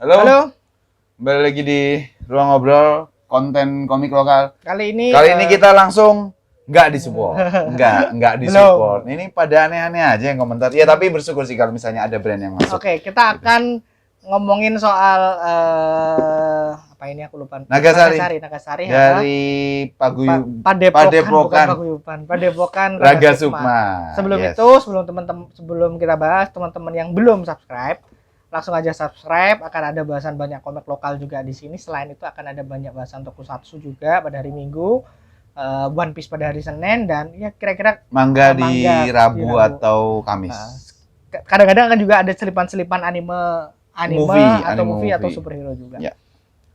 Halo, Halo, kembali lagi di Ruang Ngobrol konten komik lokal. kali ini Kali ini kita langsung nggak disupport, nggak disupport. Ini pada aneh-aneh aja yang komentar. Ya tapi bersyukur sih kalau misalnya ada brand yang masuk. Oke, kita akan ngomongin soal apa ini aku lupa. Nagasari. Nagasari Dari Padepokan, Padepokan Raga Sukma. Sebelum Yes. itu, sebelum kita bahas, teman-teman yang belum subscribe, langsung aja subscribe. Akan ada bahasan banyak komik lokal juga di sini. Selain itu akan ada banyak bahasan tokusatsu juga pada hari Minggu, One Piece pada hari Senin, dan ya kira-kira Manga di manga Rabu atau Kamis. Kadang-kadang kan juga ada selipan-selipan anime Movie. atau superhero juga. Ya.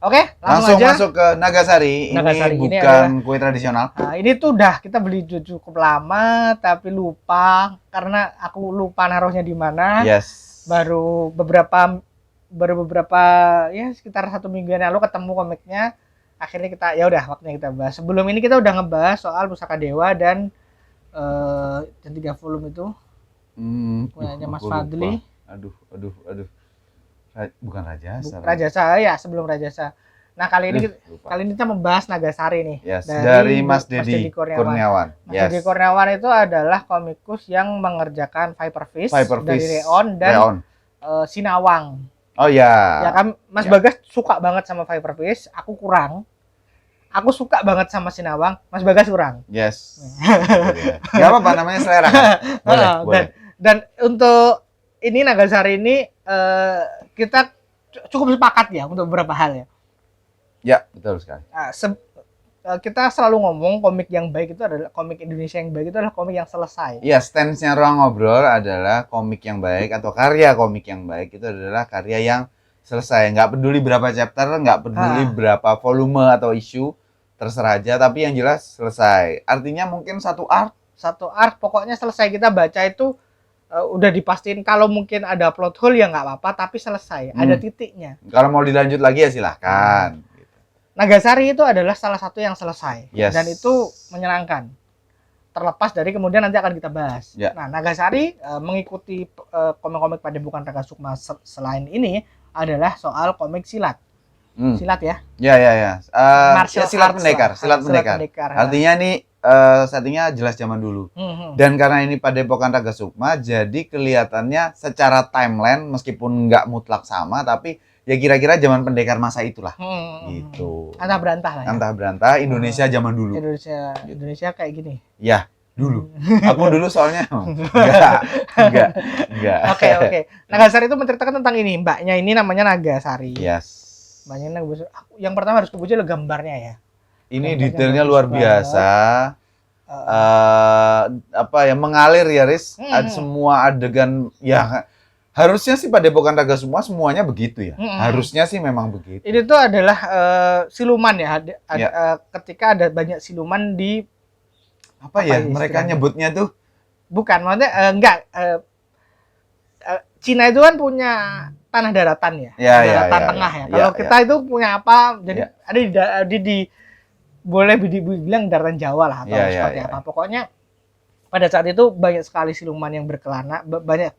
Oke, Langsung aja masuk ke Nagasari. Nagasari Ini ini bukan kue tradisional. Nah, ini tuh udah kita beli cukup lama tapi lupa karena aku lupa naruhnya di mana. Yes. Baru beberapa ya sekitar 1 mingguan lalu ketemu komiknya. Akhirnya kita ya udah waktunya kita bahas. Sebelum ini kita udah ngebahas soal Pusaka Dewa dan 3 volume itu punyanya Mas Fadli. Aduh. Bukan Rajasa. Rajasa ya, sebelum Rajasa. Nah, kali ini kita membahas Nagasari nih. Yes, dari Mas Deddy Kurniawan. Mas Deddy Kurniawan itu adalah komikus yang mengerjakan Viper Fish dari Reon dan Sinawang. Oh ya. Ya kan Mas Bagas suka banget sama Viper Fish, aku kurang. Aku suka banget sama Sinawang, Mas Bagas kurang. Yes. Gak apa-apa, namanya selera kan? Boleh. Dan untuk ini Nagasari ini kita cukup sepakat ya untuk beberapa hal ya. Ya, betul sekali. Kita selalu ngomong komik yang baik itu adalah komik Indonesia yang baik itu adalah komik yang selesai. Iya, stance-nya Ruang Ngobrol adalah komik yang baik atau karya komik yang baik itu adalah karya yang selesai. Nggak peduli berapa chapter, nggak peduli berapa volume atau isu, terserah aja. Tapi yang jelas selesai. Artinya mungkin satu arc pokoknya selesai kita baca itu udah dipastiin. Kalau mungkin ada plot hole ya nggak apa-apa, tapi selesai, ada titiknya. Kalau mau dilanjut lagi ya silahkan. Nagasari itu adalah salah satu yang selesai, yes. Dan itu menyenangkan. Terlepas dari kemudian nanti akan kita bahas. Ya. Nah, Nagasari mengikuti komik-komik Padepokan Raga Sukma selain ini adalah soal komik silat. Silat ya? Ya. Silat pendekar. Pendekar. Artinya nih settingnya jelas zaman dulu. Dan karena ini Padepokan Raga Sukma, jadi kelihatannya secara timeline meskipun nggak mutlak sama, tapi ya kira-kira zaman pendekar masa itulah. Gitu. Antah berantah lah ya. Antah berantah Indonesia zaman dulu. Indonesia kayak gini. Ya, dulu. Aku dulu soalnya enggak. Oke. Nagasari itu menceritakan tentang ini. Mbaknya ini namanya Nagasari. Yes. Mbaknya Nagasari. Yang pertama harus kebuka gambarnya ya. Ini detailnya luar biasa. Mengalir ya, Riz. Semua adegan ya. Harusnya sih Padepokan Raga Sukma semuanya begitu ya. Harusnya sih memang begitu. Ini tuh adalah siluman ya. Ketika ada banyak siluman di mereka nyebutnya tuh bukan, maksudnya Cina itu kan punya tanah daratan ya. Daratan tengah ya. Kalau kita itu punya apa? Jadi ada boleh dibilang daratan Jawa lah atau seperti apa. Pokoknya pada saat itu banyak sekali siluman yang berkelana, banyak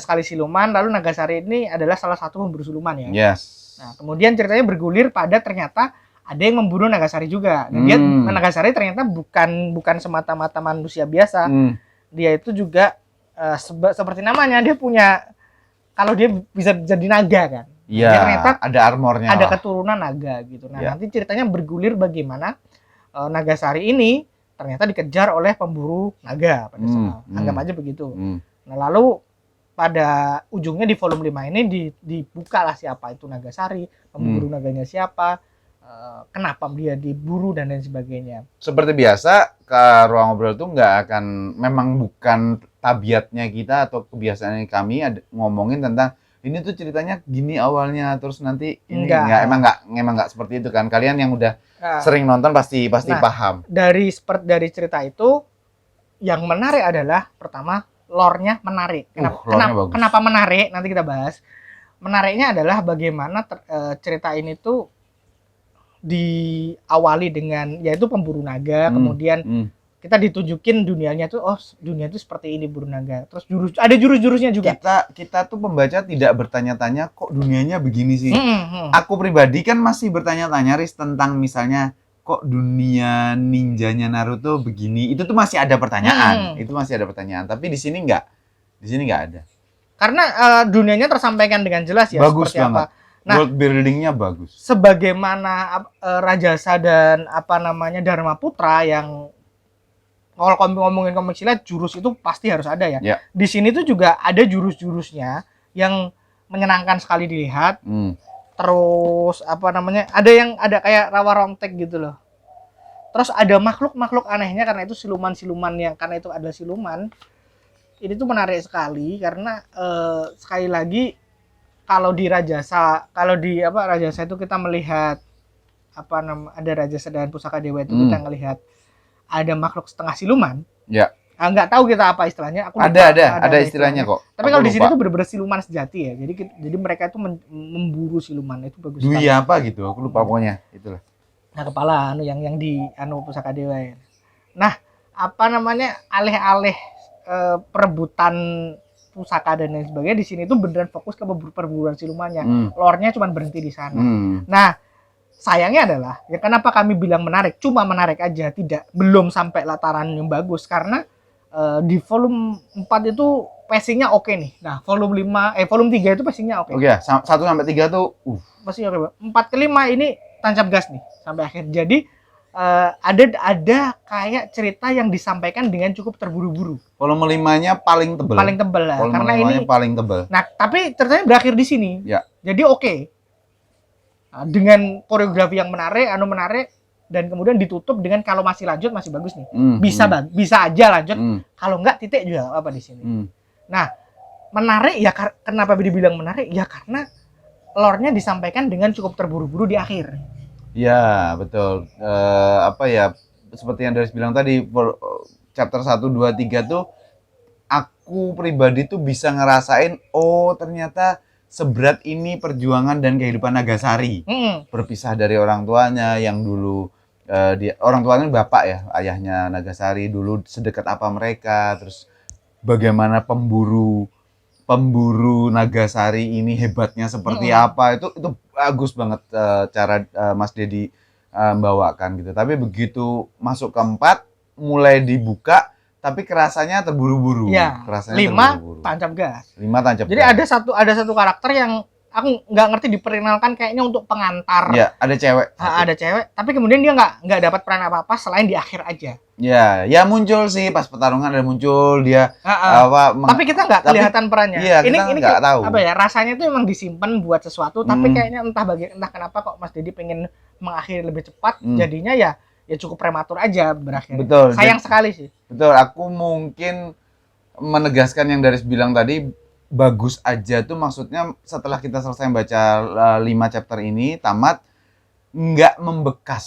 sekali siluman. Lalu Nagasari ini adalah salah satu pemburu siluman ya. Yes. Nah, kemudian ceritanya bergulir pada ternyata ada yang membunuh Nagasari juga. Dan dia Nagasari ternyata bukan semata-mata manusia biasa. Dia itu juga seperti namanya, dia punya, kalau dia bisa jadi naga kan. Iya. Ternyata ada armornya. Ada keturunan naga gitu. Nah, nanti ceritanya bergulir bagaimana Nagasari ini ternyata dikejar oleh pemburu naga pada saat. Anggap aja begitu. Nah, lalu pada ujungnya di volume 5 ini dibuka lah siapa itu Nagasari, pemburu naganya siapa, kenapa dia diburu dan lain sebagainya. Seperti biasa, ke Ruang Ngobrol itu memang bukan tabiatnya kita atau kebiasaan kami ngomongin tentang ini tuh ceritanya gini awalnya terus nanti ini emang nggak seperti itu kan. Kalian yang udah sering nonton pasti paham. Dari cerita itu yang menarik adalah pertama lore-nya menarik. Kenapa menarik? Nanti kita bahas. Menariknya adalah bagaimana cerita ini tuh diawali dengan yaitu pemburu naga, kemudian kita ditunjukin dunianya tuh, oh dunia itu seperti ini Buru Naga. Terus ada jurus-jurusnya juga. Kita tuh pembaca tidak bertanya-tanya kok dunianya begini sih. Aku pribadi kan masih bertanya-tanya Riz tentang misalnya kok dunia ninjanya Naruto begini. Itu tuh masih ada pertanyaan. Itu masih ada pertanyaan. Tapi di sini enggak. Di sini enggak ada. Karena dunianya tersampaikan dengan jelas ya. Bagus seperti banget. apa. Nah, world buildingnya bagus. Sebagaimana Rajasa dan Dharma Putra yang kalau ngomongin komik silat, jurus itu pasti harus ada ya. Di sini tuh juga ada jurus-jurusnya yang menyenangkan sekali dilihat. Terus ada kayak rawa rontek gitu loh. Terus ada makhluk-makhluk anehnya karena itu siluman-siluman karena itu adalah siluman. Ini tuh menarik sekali karena sekali lagi kalau di Rajasa itu kita melihat ada Rajasa dan Pusaka Dewa itu kita ngelihat ada makhluk setengah siluman. Ya. Nggak tahu kita apa istilahnya. Ada istilahnya kok. Tapi kalau di sini tuh bener-bener siluman sejati ya. Jadi mereka itu memburu siluman itu bagus. Dui apa gitu? Aku lupa pokoknya. Itulah. Nah kepala yang di Pusaka Dewa ya. Nah alih-alih perebutan pusaka dan lain sebagainya, di sini tuh beneran fokus ke perburuan silumannya. Lore-nya cuma berhenti di sana. Nah sayangnya adalah ya kenapa kami bilang menarik, cuma menarik aja, belum sampai lataran yang bagus karena di volume 4 itu pacingnya oke nih. Nah volume 3 itu pacingnya oke. Oke ya, 1 sampai 3 tuh pasti oke. 4 ke 5 ini tancap gas nih sampai akhir. Jadi ada kayak cerita yang disampaikan dengan cukup terburu-buru. Volume 5-nya paling tebel. Paling tebel lah. Volume karena 5-nya paling tebel. Nah, tapi ceritanya berakhir di sini. Ya. Jadi oke. Nah, dengan koreografi yang menarik dan kemudian ditutup dengan kalau masih lanjut masih bagus nih. Bisa aja lanjut. Kalau enggak titik juga apa di sini. Nah, menarik ya kenapa dibilang menarik? Ya karena lore-nya disampaikan dengan cukup terburu-buru di akhir. Ya, betul. Seperti yang Darius bilang tadi, chapter 1, 2, 3 tuh aku pribadi tuh bisa ngerasain ternyata seberat ini perjuangan dan kehidupan Nagasari. Berpisah dari orang tuanya yang dulu orang tuanya bapak ya, ayahnya Nagasari dulu sedekat apa mereka, terus bagaimana pemburu Nagasari ini hebatnya seperti apa, itu bagus banget cara Mas Dedi membawakan gitu. Tapi begitu masuk ke 4 mulai dibuka tapi kerasanya terburu-buru. Ya, kerasanya 5 tancap gas. 5 tancap Jadi gas. ada satu karakter yang aku nggak ngerti diperkenalkan kayaknya untuk pengantar. Ya, ada cewek. Ada cewek, tapi kemudian dia nggak dapat peran apa-apa selain di akhir aja. Ya muncul sih pas pertarungan ada muncul dia tapi kita nggak kelihatan perannya. Iya, ini nggak tahu. Apa ya? Rasanya itu emang disimpan buat sesuatu, tapi kayaknya entah kenapa kok Mas Dedi pengen mengakhiri lebih cepat, jadinya ya cukup prematur aja berakhir. Betul. Sayang sekali sih. Betul, aku mungkin menegaskan yang Darius bilang tadi, bagus aja tuh maksudnya setelah kita selesai baca 5 chapter ini tamat, nggak membekas,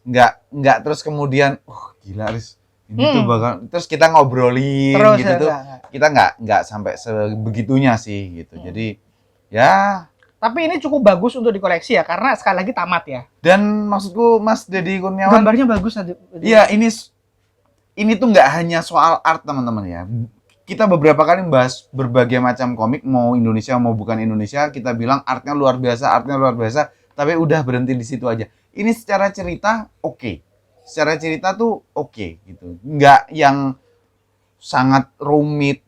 nggak terus kemudian gila Riz ini tuh bakal terus kita ngobrolin terus, gitu tuh kita nggak sampai sebegitunya sih gitu. Jadi ya tapi ini cukup bagus untuk dikoleksi ya karena sekali lagi tamat ya. Dan maksudku Mas Dedi Kurniawan gambarnya bagus nanti. Iya, ini tuh nggak hanya soal art teman-teman ya. Kita beberapa kali membahas berbagai macam komik, mau Indonesia mau bukan Indonesia, kita bilang artnya luar biasa, tapi udah berhenti di situ aja. Ini secara cerita oke. Secara cerita tuh oke gitu. Nggak yang sangat rumit,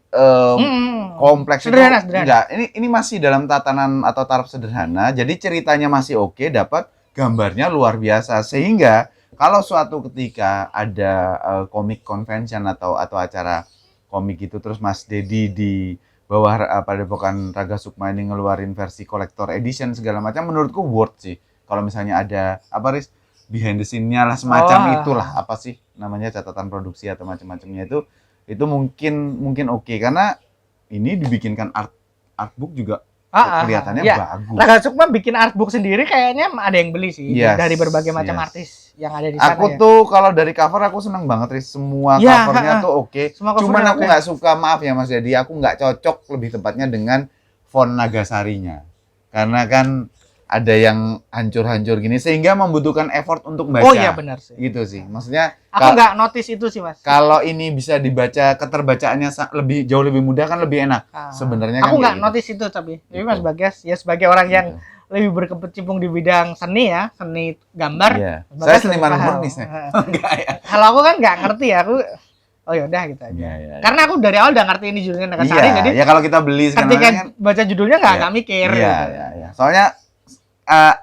kompleks. Sederhana. Enggak. Ini masih dalam tatanan atau taraf sederhana. Jadi ceritanya masih oke, dapat gambarnya luar biasa. Sehingga kalau suatu ketika ada komik convention atau acara komik gitu, terus Mas Dedi di bawah Padepokan Raga Sukma ini ngeluarin versi collector edition segala macam, menurutku worth sih. Kalau misalnya ada Riz, behind the scene-nya lah semacam itulah, apa sih namanya, catatan produksi atau macam-macamnya itu mungkin oke, karena ini dibikinkan artbook juga kelihatannya bagus. Raga Sukma bikin artbook sendiri kayaknya ada yang beli sih, dari berbagai macam artis yang ada di sana. Aku tuh kalau dari cover aku seneng banget Riz, semua covernya tuh oke. Cuman aku nggak suka, maaf ya Mas Dedi, aku nggak cocok lebih tepatnya dengan font Nagasarinya, karena kan ada yang hancur-hancur gini sehingga membutuhkan effort untuk baca. Oh iya benar sih. Gitu sih. Maksudnya aku nggak notice itu sih Mas. Kalau ini bisa dibaca, keterbacaannya jauh lebih mudah kan lebih enak. Sebenarnya aku kan nggak gitu. notice itu tapi Mas Bagas ya sebagai orang yang lebih berkecimpung di bidang seni ya, seni gambar. Iya. Saya seniman murni. Enggak ya. Kalau aku kan nggak ngerti ya, aku oh ya udah gitu aja. Iya. Karena aku dari awal udah ngerti ini judulnya Nagasari, jadi ya kalau kita beli ketika kan, baca judulnya nggak mikir. Iya. Soalnya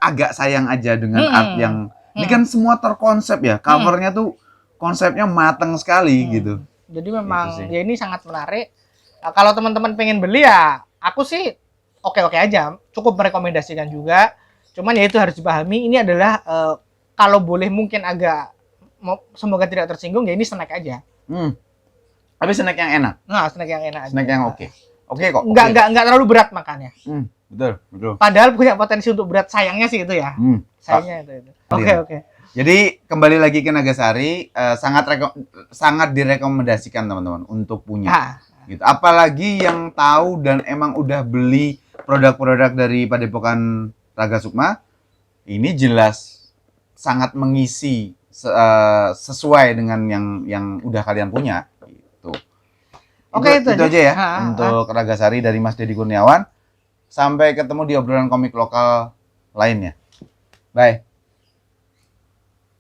agak sayang aja dengan art yang ini kan semua terkonsep ya, covernya tuh konsepnya matang sekali gitu. Jadi memang ya ini sangat menarik. Kalau teman-teman pengen beli ya, aku sih oke-oke aja, cukup merekomendasikan juga. Cuman ya itu harus dipahami, ini adalah kalau boleh mungkin agak semoga tidak tersinggung ya ini snack aja. Tapi snack yang enak. Nah, snack yang enak aja. Snack yang oke. Oke kok. Enggak terlalu berat makannya. Betul. Padahal punya potensi untuk berat, sayangnya sih itu ya. Sayangnya itu. Oke. Jadi kembali lagi ke Nagasari, sangat direkomendasikan teman-teman untuk punya. Gitu. Apalagi yang tahu dan emang udah beli produk-produk dari Padepokan Raga Sukma, ini jelas sangat mengisi sesuai dengan yang udah kalian punya. Gitu. Oke, itu aja ya untuk Ragasari dari Mas Deddy Kurniawan. Sampai ketemu di obrolan komik lokal lainnya. Bye.